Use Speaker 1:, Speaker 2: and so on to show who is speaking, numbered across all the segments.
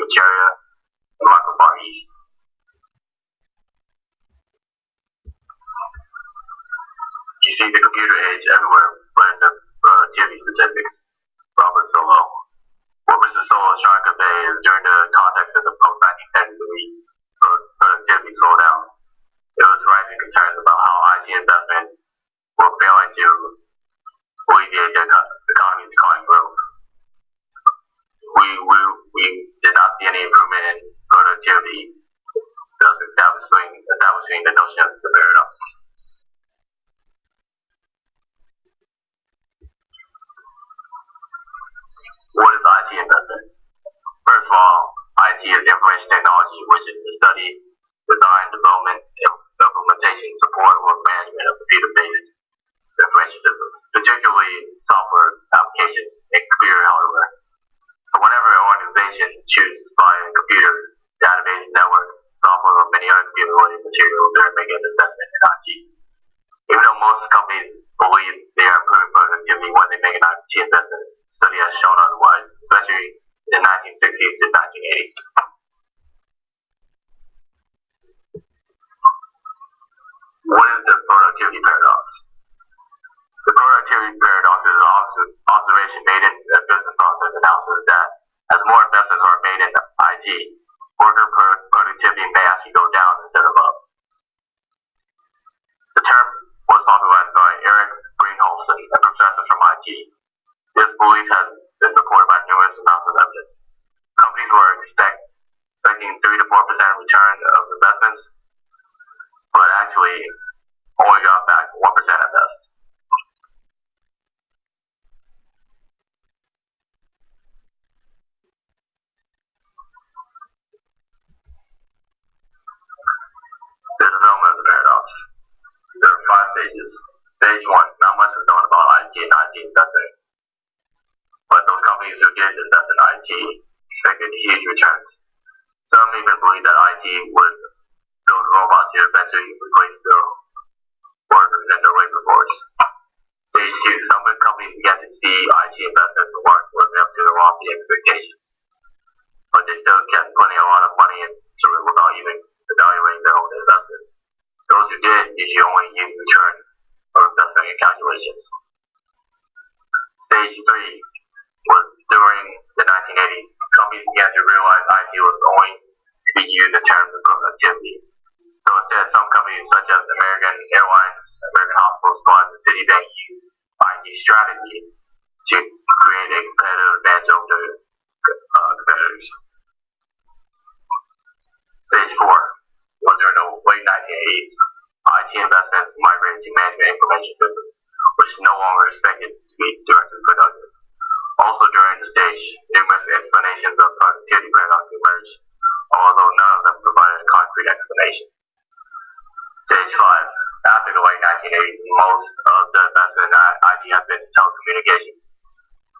Speaker 1: Nigeria, and Micro Far East. You see the computer age everywhere, but in the productivity statistics. Robert Solow. What Mr. Solow is trying to convey is during the context of the post-1973 productivity slowdown, there was rising concerns about how IT investments were failing to alleviate the economy's declining growth. We did not see any improvement in productivity, thus establishing the notion of the paradox. What is IT investment? First of all, IT is information technology, which is the study, design, development, implementation, support, or management of computer-based information systems, particularly software applications and computer hardware. So whenever an organization chooses to buy a computer, database, network, software, or many other computer-related materials, they're making an investment in IT. Even though most companies believe they are improving productivity when they make an IT investment, study has shown otherwise, especially in the 1960s to 1980s. What is the productivity paradox? The productivity paradox is an observation made in the business process analysis that as more investments are made in IT, worker productivity may actually go down instead of up. The term was popularized by Eric Greenholson, a professor from IT. This belief has been supported by numerous amounts of evidence. Companies were expecting 3 to 4% return of investments, but actually only got back 1% at best. The development of the paradox. There are 5 stages. Stage 1, not much was known about IT and IT investments, but those companies who did invest in IT expected huge returns. Some even believed that IT would build robots to eventually replace the workers and their labor force. Stage 2, some companies began to see IT investments weren't living up to their lofty expectations, but they still kept putting a lot of money into it without even evaluating their own investments. Those who did usually only used return or investment in calculations. Stage 3 was during the 1980s. Companies began to realize IT was only to be used in terms of productivity. So instead, some companies such as American Airlines, American Hospital Supplies, and Citibank used IT strategy to create a competitive advantage over their competitors. Stage 4 was during the late 1980s. IT investments migrated to management information systems, which is no longer expected to be directly productive. Also during the stage, numerous explanations of productivity paradox emerged, although none of them provided a concrete explanation. Stage 5. After the late 1980s, most of the investment in IT has been in telecommunications.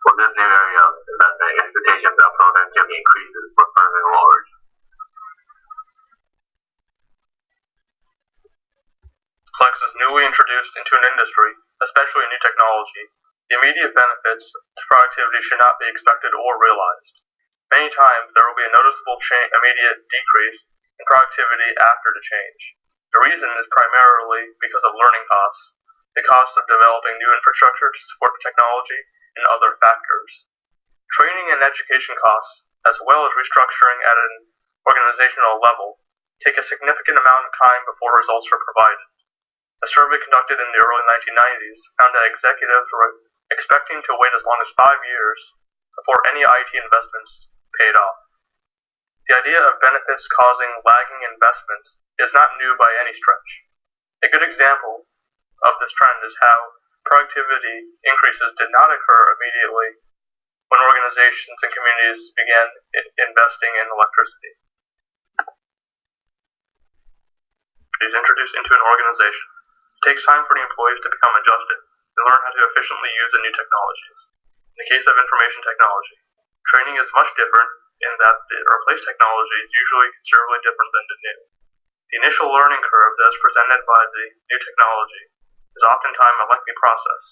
Speaker 1: For this new area of investment, expectations of productivity increases were further lowered.
Speaker 2: Flex is newly introduced into an industry, especially a new technology. The immediate benefits to productivity should not be expected or realized. Many times, there will be a noticeable immediate decrease in productivity after the change. The reason is primarily because of learning costs, the cost of developing new infrastructure to support the technology, and other factors. Training and education costs, as well as restructuring at an organizational level, take a significant amount of time before results are provided. A survey conducted in the early 1990s found that executives were expecting to wait as long as 5 years before any IT investments paid off. The idea of benefits causing lagging investments is not new by any stretch. A good example of this trend is how productivity increases did not occur immediately when organizations and communities began investing in electricity. Is introduced into an organization. It takes time for the employees to become adjusted and learn how to efficiently use the new technologies. In the case of information technology, training is much different in that the replaced technology is usually considerably different than the new. The initial learning curve that is presented by the new technology is oftentimes a lengthy process,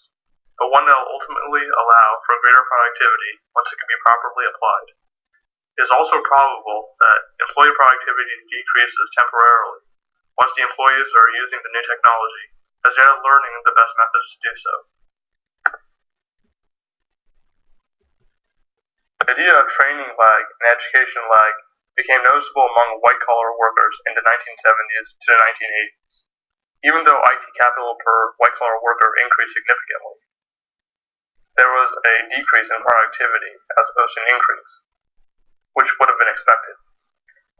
Speaker 2: but one that will ultimately allow for greater productivity once it can be properly applied. It is also probable that employee productivity decreases temporarily once the employees are using the new technology, as they are learning the best methods to do so. The idea of training lag and education lag became noticeable among white-collar workers in the 1970s to the 1980s. Even though IT capital per white-collar worker increased significantly, there was a decrease in productivity as opposed to an increase, which would have been expected.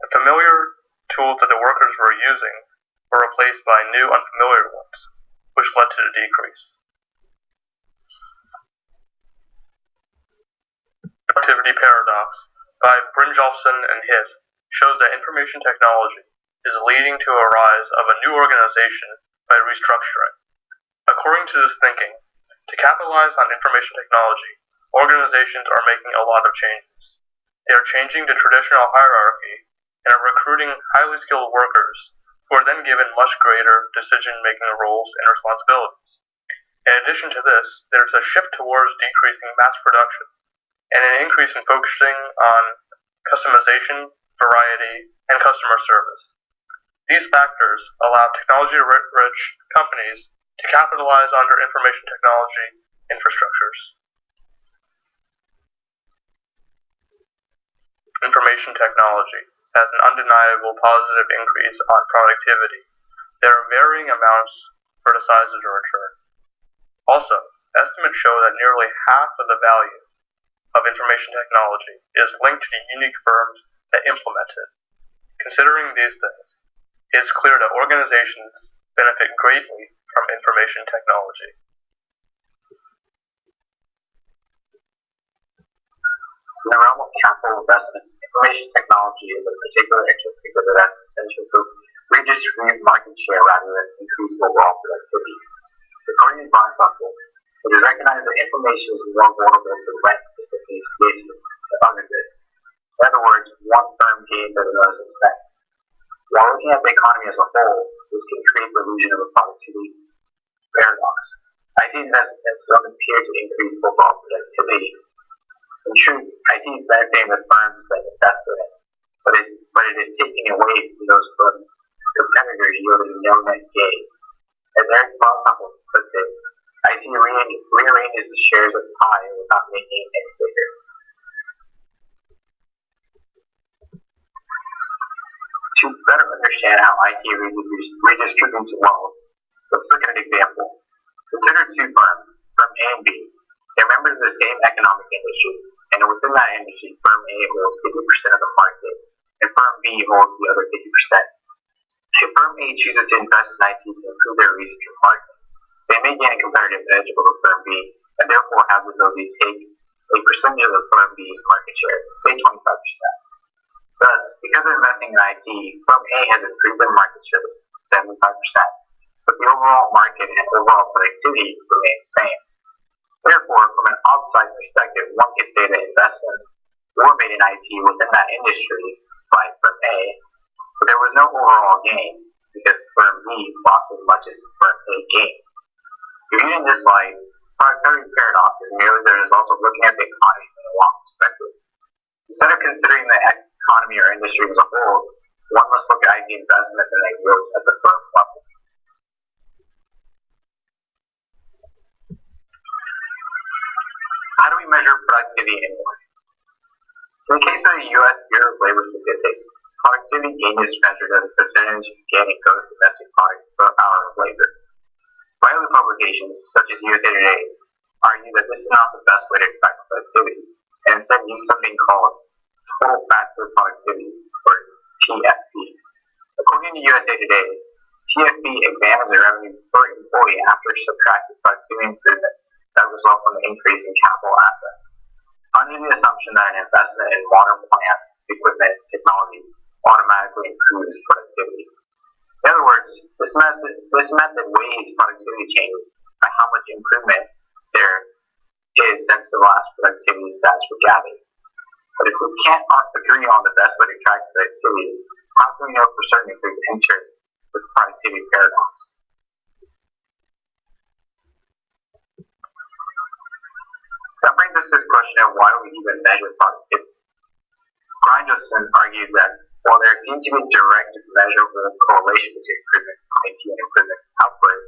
Speaker 2: The familiar tools that the workers were using were replaced by new unfamiliar ones, which led to the decrease. Productivity paradox by Brynjolfsson and Hiss shows that information technology is leading to a rise of a new organization by restructuring. According to this thinking, to capitalize on information technology, organizations are making a lot of changes. They are changing the traditional hierarchy and are recruiting highly skilled workers who are then given much greater decision-making roles and responsibilities. In addition to this, there is a shift towards decreasing mass production and an increase in focusing on customization, variety, and customer service. These factors allow technology-rich companies to capitalize on their information technology infrastructures. Information technology has an undeniable positive increase on productivity. There are varying amounts for the size of the return. Also, estimates show that nearly half of the value of information technology is linked to the unique firms that implement it. Considering these things, it is clear that organizations benefit greatly from information technology.
Speaker 1: In the realm of capital investments, information technology is of particular interest because it has potential to redistribute market share rather than increase overall productivity. According to Bonsapple, it is recognized that information is more vulnerable to rent anticipation than other goods. In other words, one firm gains that others expect. While looking at the economy as a whole, this can create the illusion of a productivity paradox. IT investments don't appear to increase overall productivity. In truth, IT is benefiting the firms that invest in it, but it is taking away from those firms' competitors yielding no net gain. As Eric Bonsapple puts it, IT rearranges the shares of the pie without making it any bigger. To better understand how IT redistributes wealth, let's look at an example. Consider two firms, firm A and B. They are members of the same economic industry, and within that industry, firm A holds 50% of the market, and firm B holds the other 50%. If firm A chooses to invest in IT to improve their research and marketing, they may gain a competitive edge over firm B, and therefore have the ability to take a percentage of the firm B's market share, say 25%. Thus, because of investing in IT, firm A has improved their market share to 75%, but the overall market and overall productivity remain the same. Therefore, from an outside perspective, one could say that investments were made in IT within that industry by firm A, but there was no overall gain because firm B lost as much as firm A gained. Viewed in this light, productivity paradox is merely the result of looking at the economy from a long perspective. Instead of considering the economy or industry as a whole, one must look at IT investments and their growth at the firm level. How do we measure productivity in work? In the case of the U.S. Bureau of Labor Statistics, productivity gain is measured as a percentage gain in gross domestic product per hour of labor. Other publications, such as USA Today, argue that this is not the best way to track productivity, and instead use something called total factor productivity, or TFP. According to USA Today, TFP examines the revenue per employee after subtracting productivity improvements that result from the increase in capital assets, under the assumption that an investment in modern plants, equipment, and technology automatically improves productivity. In other words, this method weighs productivity changes by how much improvement there is since the last productivity stats were gathered. But if we can't agree on the best way to track productivity, how can we know for certain if we've entered the productivity paradox? That brings us to the question of why do we even measure productivity? Grindrosson argued that while there seemed to be a direct measurable correlation between improvements in IT and improvements in output,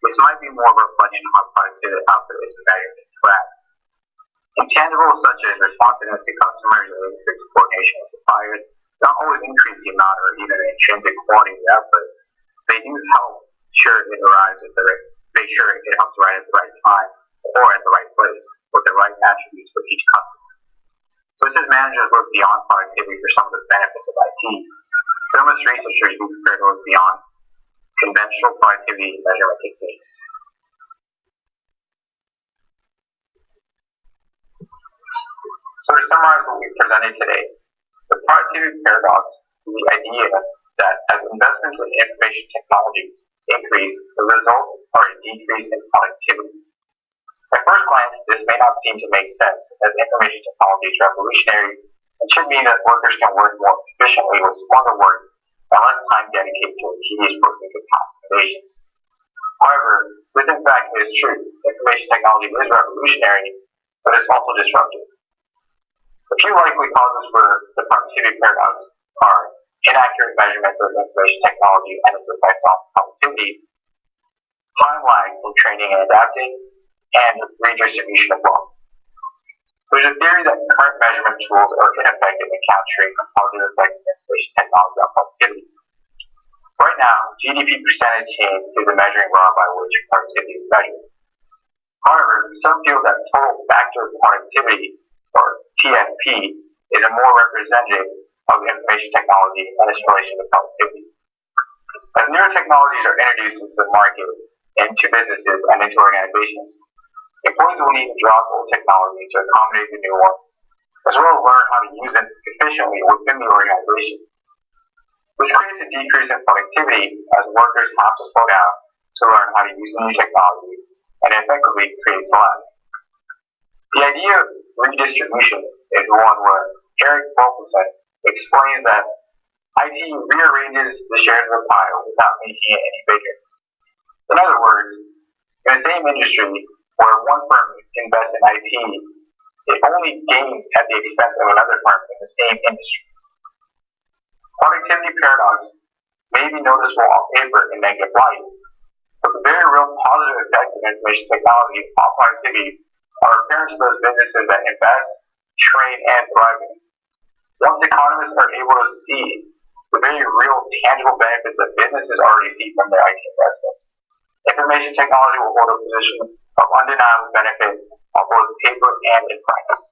Speaker 1: this might be more of a reflection of how productivity output is measured and tracked. Intangibles such as responsiveness to customers or increased coordination with suppliers don't always increase the amount or even the intrinsic quality of the output. They do help make sure it helps arrive at the right time or at the right place with the right attributes for each customer. So systems managers look beyond productivity for some of the benefits of IT. Some of us researchers be prepared to look beyond conventional productivity measurement techniques. So to summarize what we presented today, the productivity paradox is the idea that as investments in information technology increase, the results are a decrease in productivity. At first glance, this may not seem to make sense, as information technology is revolutionary and should mean that workers can work more efficiently with smarter work and less time dedicated to the tedious workings of past innovations. However, this in fact is true. Information technology is revolutionary, but it's also disruptive. A few likely causes for the productivity paradox are inaccurate measurements of information technology and its effects on productivity, time lag from training and adapting, and redistribution of wealth. There's a theory that current measurement tools are ineffective in capturing the positive effects of information technology on productivity. Right now, GDP percentage change is a measuring rod by which productivity is measured. However, some feel that total factor of productivity, or TFP, is a more representative of information technology and its relation to productivity. As newer technologies are introduced into the market, into businesses, and into organizations, employees will need to drop old technologies to accommodate the new ones, as well as learn how to use them efficiently within the organization. This creates a decrease in productivity as workers have to slow down to learn how to use the new technology and effectively creates lag. The idea of redistribution is one where Eric Volkerson explains that IT rearranges the shares of the pie without making it any bigger. In other words, in the same industry where one firm invests in IT, it only gains at the expense of another firm in the same industry. Productivity paradox may be noticeable on paper in negative light, but the very real positive effects of information technology on productivity are apparent to those businesses that invest, train, and thrive in. Once economists are able to see the very real tangible benefits that businesses already see from their IT investments, information technology will hold a position of undeniable benefit on both paper and in practice.